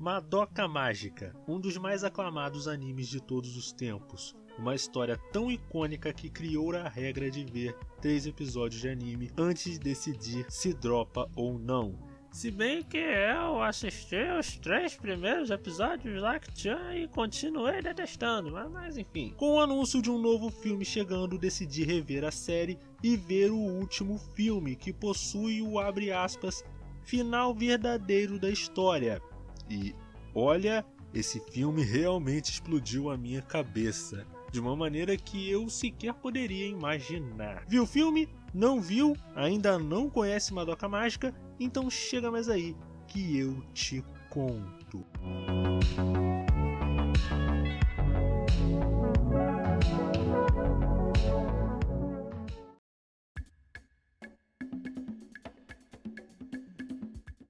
Madoka Mágica, um dos mais aclamados animes de todos os tempos. Uma história tão icônica que criou a regra de ver 3 episódios de anime antes de decidir se dropa ou não. Se bem que eu assisti os 3 primeiros episódios lá e continuei detestando, mas enfim. Com o anúncio de um novo filme chegando, decidi rever a série e ver o último filme, que possui o abre aspas, final verdadeiro da história. E olha, esse filme realmente explodiu a minha cabeça, de uma maneira que eu sequer poderia imaginar. Viu o filme? Não viu? Ainda não conhece Madoka Mágica? Então chega mais aí, que eu te conto.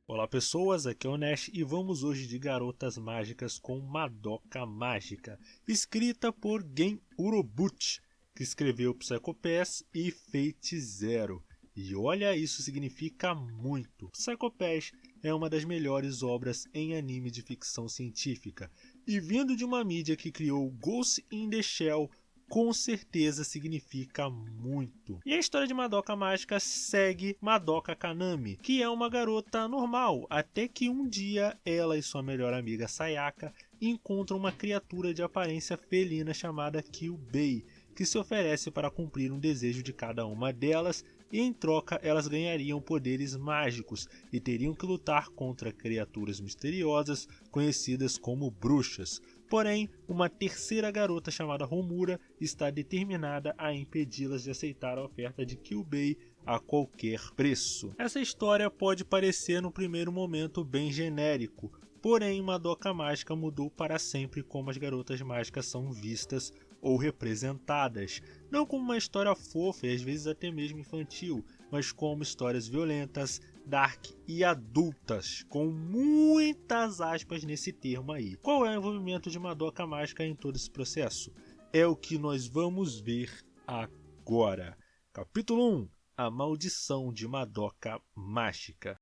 Olá pessoas, aqui é o Nash e vamos hoje de Garotas Mágicas com Madoka Mágica, escrita por Gen Urobuchi, que escreveu Psycho Pass e Fate Zero. E olha, isso significa muito. Psycho Pass é uma das melhores obras em anime de ficção científica, e vindo de uma mídia que criou Ghost in the Shell, com certeza significa muito. E a história de Madoka Mágica segue Madoka Kaname, que é uma garota normal, até que um dia ela e sua melhor amiga Sayaka encontram uma criatura de aparência felina chamada Kyubei, que se oferece para cumprir um desejo de cada uma delas, e em troca elas ganhariam poderes mágicos e teriam que lutar contra criaturas misteriosas conhecidas como bruxas. Porém, uma terceira garota chamada Homura está determinada a impedi-las de aceitar a oferta de Kyubei a qualquer preço. Essa história pode parecer no primeiro momento bem genérico, porém Madoka Mágica mudou para sempre como as garotas mágicas são vistas ou representadas, não como uma história fofa e às vezes até mesmo infantil, mas como histórias violentas, dark e adultas, com muitas aspas nesse termo aí. Qual é o envolvimento de Madoka Mágica em todo esse processo? É o que nós vamos ver agora. Capítulo 1: A Maldição de Madoka Mágica.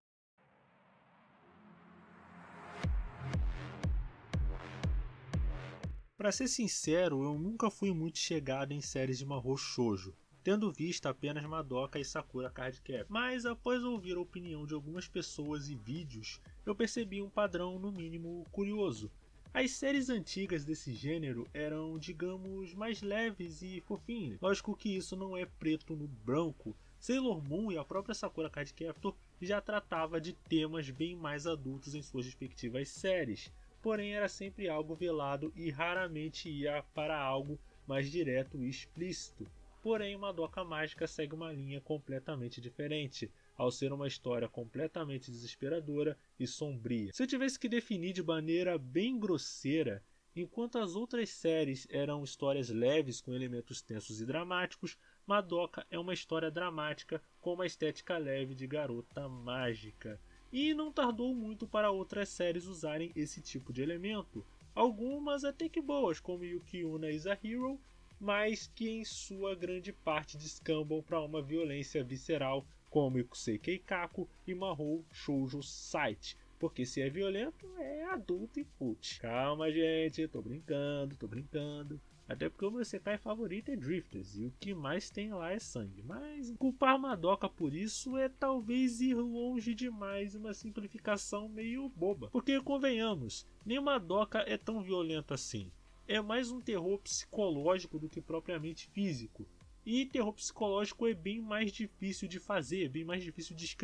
Para ser sincero, eu nunca fui muito chegado em séries de Mahou Shoujo, tendo visto apenas Madoka e Sakura Card Captor. Mas após ouvir a opinião de algumas pessoas e vídeos, eu percebi um padrão no mínimo curioso. As séries antigas desse gênero eram, digamos, mais leves e fofinhas. Lógico que isso não é preto no branco. Sailor Moon e a própria Sakura Card Captor já tratava de temas bem mais adultos em suas respectivas séries. Porém era sempre algo velado e raramente ia para algo mais direto e explícito. Porém, Madoka Mágica segue uma linha completamente diferente, ao ser uma história completamente desesperadora e sombria. Se eu tivesse que definir de maneira bem grosseira, enquanto as outras séries eram histórias leves com elementos tensos e dramáticos, Madoka é uma história dramática com uma estética leve de garota mágica. E não tardou muito para outras séries usarem esse tipo de elemento, algumas até que boas, como Yuki-Una is a Hero, mas que em sua grande parte descambam para uma violência visceral, como Ikusei Keikaku e Mahou Shoujo Site, porque se é violento é adulto e cult. Calma gente, tô brincando. Até porque o meu Sekai favorito é Drifters, e o que mais tem lá é sangue. Mas culpar Madoka por isso é talvez ir longe demais, uma simplificação meio boba. Porque convenhamos, nem Madoka é tão violento assim. É mais um terror psicológico do que propriamente físico. E terror psicológico é bem mais difícil de fazer, é bem mais difícil de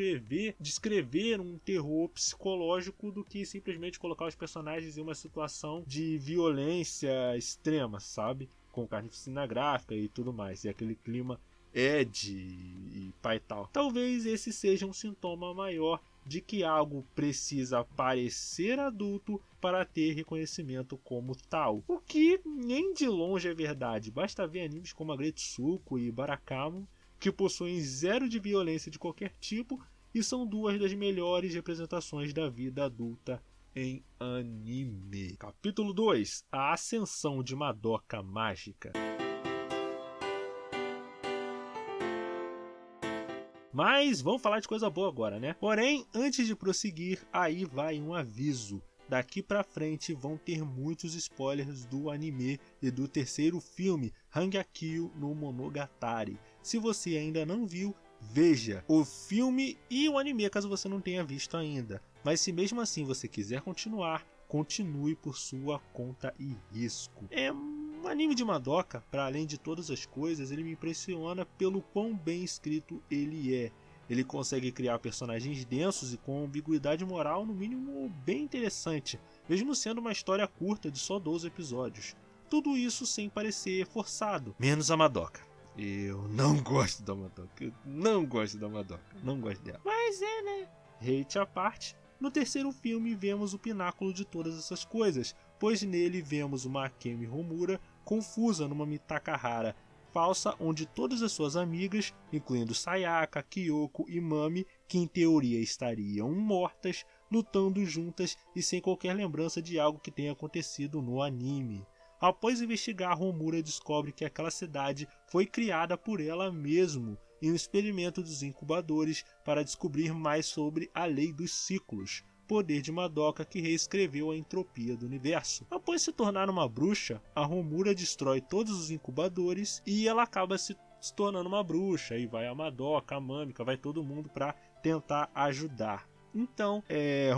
descrever um terror psicológico do que simplesmente colocar os personagens em uma situação de violência extrema, sabe? Com carnificina gráfica e tudo mais, e aquele clima Ed e pai tal. Talvez esse seja um sintoma maior de que algo precisa parecer adulto para ter reconhecimento como tal. O que nem de longe é verdade, basta ver animes como Agretsuko e Barakamon, que possuem zero de violência de qualquer tipo e são duas das melhores representações da vida adulta em anime. Capítulo 2: A Ascensão de Madoka Mágica. Mas vamos falar de coisa boa agora, né? Porém, antes de prosseguir, aí vai um aviso. daqui pra frente vão ter muitos spoilers do anime e do terceiro filme, Hangakyo no Monogatari. Se você ainda não viu, veja o filme e o anime caso você não tenha visto ainda. Mas se mesmo assim você quiser continuar, continue por sua conta e risco. O anime de Madoka, para além de todas as coisas, ele me impressiona pelo quão bem escrito ele é. Ele consegue criar personagens densos e com ambiguidade moral no mínimo bem interessante, mesmo sendo uma história curta de só 12 episódios. Tudo isso sem parecer forçado, menos a Madoka. Eu não gosto da Madoka, não gosto dela. Mas né? Hate à parte, no terceiro filme vemos o pináculo de todas essas coisas, pois nele vemos uma Akemi Homura confusa numa Mitakahara falsa, onde todas as suas amigas, incluindo Sayaka, Kyoko e Mami, que em teoria estariam mortas, lutando juntas e sem qualquer lembrança de algo que tenha acontecido no anime. Após investigar, Homura descobre que aquela cidade foi criada por ela mesma em um experimento dos incubadores para descobrir mais sobre a lei dos ciclos, poder de Madoka que reescreveu a entropia do universo. Após se tornar uma bruxa, a Homura destrói todos os incubadores e ela acaba se tornando uma bruxa. E vai a Madoka, a Mamika, vai todo mundo para tentar ajudar. Então,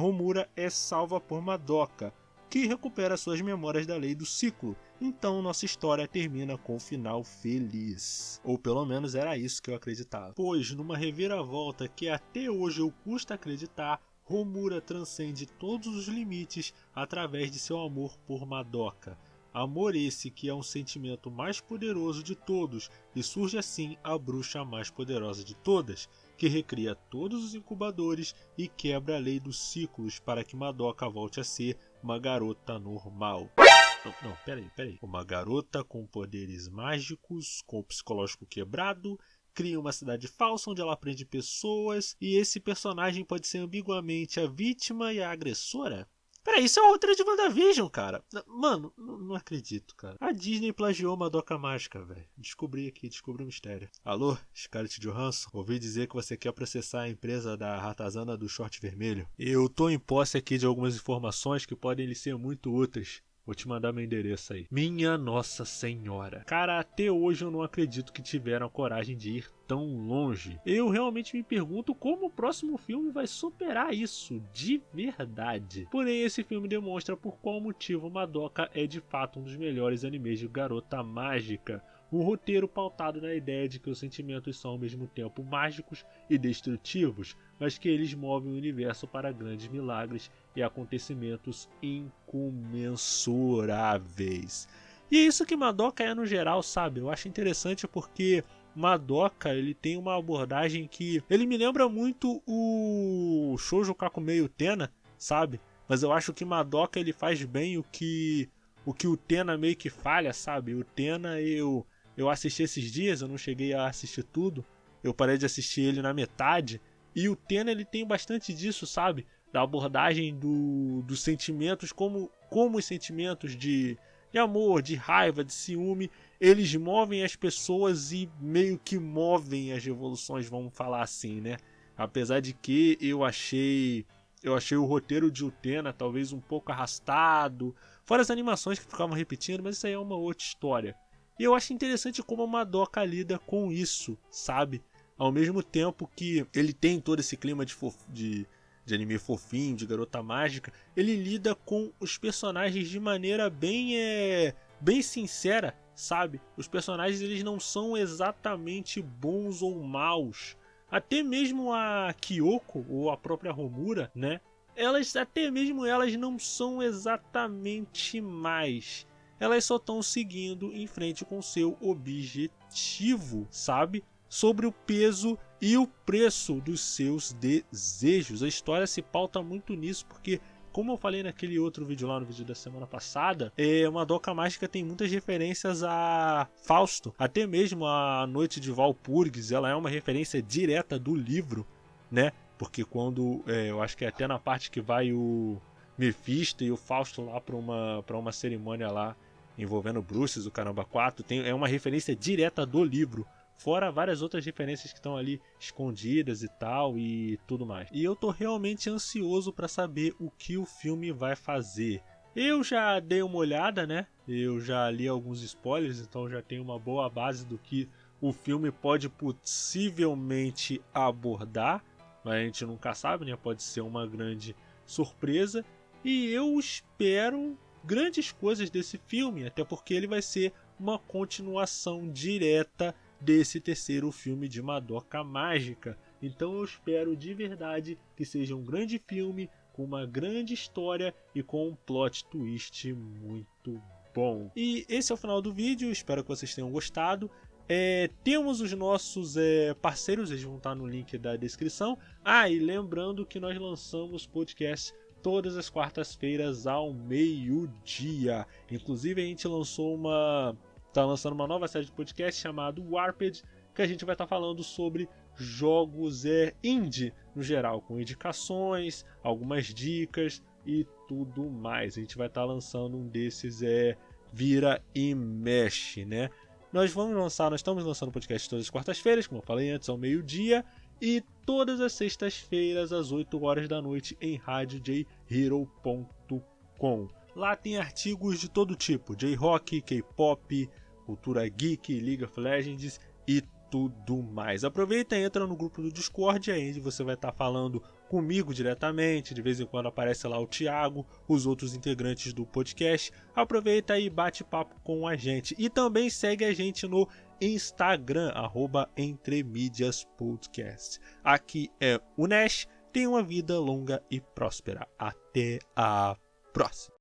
Homura é salva por Madoka, que recupera suas memórias da lei do ciclo. Então nossa história termina com um final feliz. Ou pelo menos era isso que eu acreditava. Pois numa reviravolta que até hoje eu custa acreditar, Homura transcende todos os limites através de seu amor por Madoka. Amor esse que é um sentimento mais poderoso de todos, e surge assim a bruxa mais poderosa de todas, que recria todos os incubadores e quebra a lei dos ciclos para que Madoka volte a ser uma garota normal. Não, peraí. Uma garota com poderes mágicos, com o psicológico quebrado, cria uma cidade falsa onde ela prende pessoas, e esse personagem pode ser ambiguamente a vítima e a agressora? Peraí, isso é o roteiro de WandaVision, cara. Mano, não acredito, cara. A Disney plagiou Madoka Mágica, velho. Descobri o mistério. Alô, Scarlett Johansson? Ouvi dizer que você quer processar a empresa da ratazana do short vermelho. Eu tô em posse aqui de algumas informações que podem lhe ser muito úteis. Vou te mandar meu endereço aí. Minha Nossa Senhora. Cara, até hoje eu não acredito que tiveram a coragem de ir tão longe. Eu realmente me pergunto como o próximo filme vai superar isso, de verdade. Porém, esse filme demonstra por qual motivo Madoka é de fato um dos melhores animes de garota mágica. Um roteiro pautado na ideia de que os sentimentos são ao mesmo tempo mágicos e destrutivos, mas que eles movem o universo para grandes milagres e acontecimentos incomensuráveis. E é isso que Madoka é no geral, sabe? Eu acho interessante porque Madoka, ele tem uma abordagem que ele me lembra muito o Shoujo Kakumei Utena, sabe? Mas eu acho que Madoka ele faz bem o que o Tena meio que falha, sabe? O Tena eu assisti esses dias, eu não cheguei a assistir tudo, eu parei de assistir ele na metade, e o Tena ele tem bastante disso, sabe? Da abordagem dos sentimentos, como os sentimentos de amor, de raiva, de ciúme, eles movem as pessoas e meio que movem as revoluções, vamos falar assim, né? Apesar de que eu achei o roteiro de Utena talvez um pouco arrastado, fora as animações que ficavam repetindo, mas isso aí é uma outra história. E eu acho interessante como a Madoka lida com isso, sabe? Ao mesmo tempo que ele tem todo esse clima de anime fofinho, de garota mágica, ele lida com os personagens de maneira bem sincera, sabe? Os personagens eles não são exatamente bons ou maus. Até mesmo a Kyoko, ou a própria Homura, né? Até mesmo elas não são exatamente más. Elas só estão seguindo em frente com seu objetivo, sabe? Sobre o peso e o preço dos seus desejos. A história se pauta muito nisso, porque, como eu falei naquele outro vídeo lá, no vídeo da semana passada, Madoka Mágica tem muitas referências a Fausto. Até mesmo a Noite de Valpurgis, ela é uma referência direta do livro, né? Porque quando, eu acho que é até na parte que vai o Mephisto e o Fausto lá para uma cerimônia lá, envolvendo bruxas, o Caramba 4, é uma referência direta do livro fora várias outras referências que estão ali escondidas e tal e tudo mais. E eu tô realmente ansioso para saber o que o filme vai fazer. Eu já dei uma olhada, né? Eu já li alguns spoilers, então já tenho uma boa base do que o filme pode possivelmente abordar, mas a gente nunca sabe, né? Pode ser uma grande surpresa. E eu espero grandes coisas desse filme, até porque ele vai ser uma continuação direta desse terceiro filme de Madoka Mágica. Então eu espero de verdade que seja um grande filme, com uma grande história e com um plot twist muito bom. E esse é o final do vídeo, espero que vocês tenham gostado. Temos os nossos parceiros, eles vão estar no link da descrição. E lembrando que nós lançamos podcast todas as quartas-feiras ao meio-dia. Inclusive a gente tá lançando uma nova série de podcast chamado Warped, que a gente vai estar falando sobre jogos indie no geral, com indicações, algumas dicas e tudo mais. A gente vai estar lançando um desses vira e mexe, né? Nós estamos lançando podcast todas as quartas-feiras, como eu falei antes, ao meio-dia, e todas as sextas-feiras às 8 horas da noite em radiojhero.com. Lá tem artigos de todo tipo, J-Rock, K-Pop, cultura geek, League of Legends e tudo mais. Aproveita e entra no grupo do Discord, aí você vai estar falando comigo diretamente, de vez em quando aparece lá o Thiago, os outros integrantes do podcast. Aproveita e bate papo com a gente. E também segue a gente no Instagram, @entremídiaspodcast. Aqui é o Nash, tenha uma vida longa e próspera. Até a próxima!